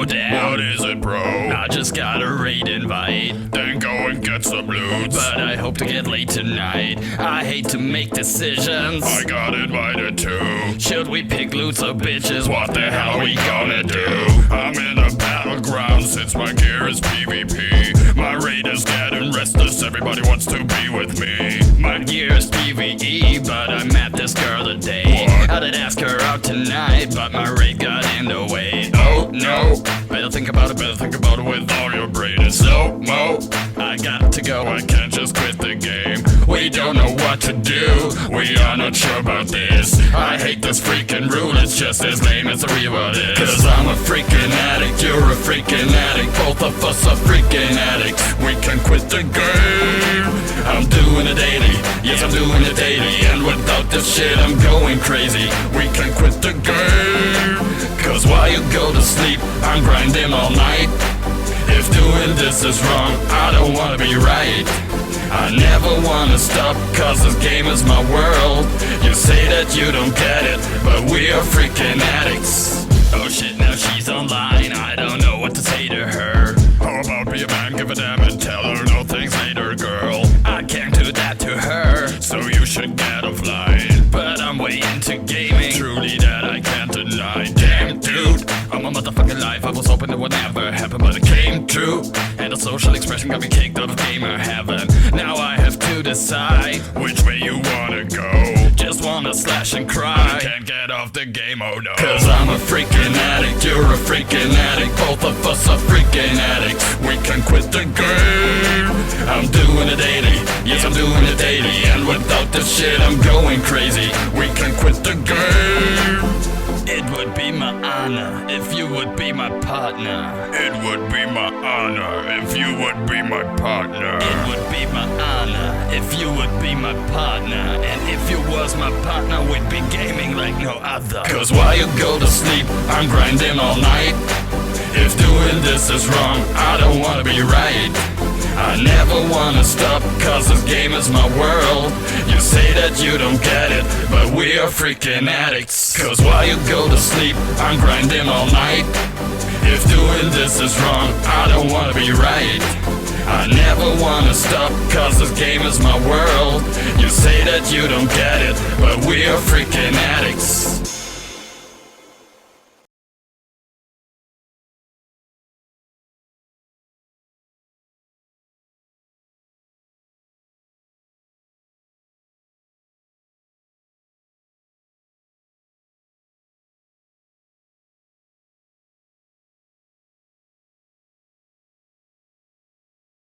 down. What is it, bro? I just got a raid invite, Then go and get some loot. but I hope to get late tonight. I hate to make decisions. I got invited too. Should we pick loots or bitches? What the hell we gonna do? I'm in a battleground since my gear is PvP. My raid is getting restless, everybody wants to be with me. My gear is PvE, but I met this girl today. What? I did ask her out tonight, but my raid got in the way. Oh no, better think about it with all your brain in slow-mo. I got to go, I can't just quit the game. we don't know what to do. We are not sure about this. I hate this freaking rule, it's just as lame as the real world is. Cause I'm a freaking addict, you're a freaking addict, both of us are freaking addicts. We can quit the game. I'm doing it daily, yes I'm doing it daily, and without this shit I'm going crazy. We can quit the game. Cause while you go to sleep, I'm grinding all night. If doing this is wrong, I don't wanna be right. I never wanna stop, cause this game is my world. You say that you don't get it, but we are freaking addicts. Oh shit, now she's online, I don't know what to say to her. How about be a man, give a damn and tell her no thanks later, girl. I can't do that to her, So you should get offline. but I'm way into gaming. Truly that I can't deny. Damn dude, I'm a motherfucking life, I was hoping it would never happen, but it came true. And the social expression got me kicked out of gamer heaven. Now I have to decide, which way you wanna go? just wanna slash and cry. Can't get off the game, oh no. Cause I'm a freaking addict, you're a freaking addict, both of us are freaking addicts. We can quit the game. I'm doing it daily, yes I'm doing it daily, and without this shit I'm going crazy. We can quit the game. It would be my honor if you would be my partner. It would be my honor if you would be my partner. It would be my honor if you would be my partner, and if you was my partner we'd be gaming like no other. Cause while you go to sleep, I'm grinding all night. If doing this is wrong, I don't wanna be right. I never wanna stop, cause this game is my world. You say that you don't get it, but we are freaking addicts. Cause while you go to sleep, I'm grinding all night. If doing this is wrong, I don't wanna be right. I never wanna stop, cause this game is my world. You say that you don't get it, but we are freaking addicts.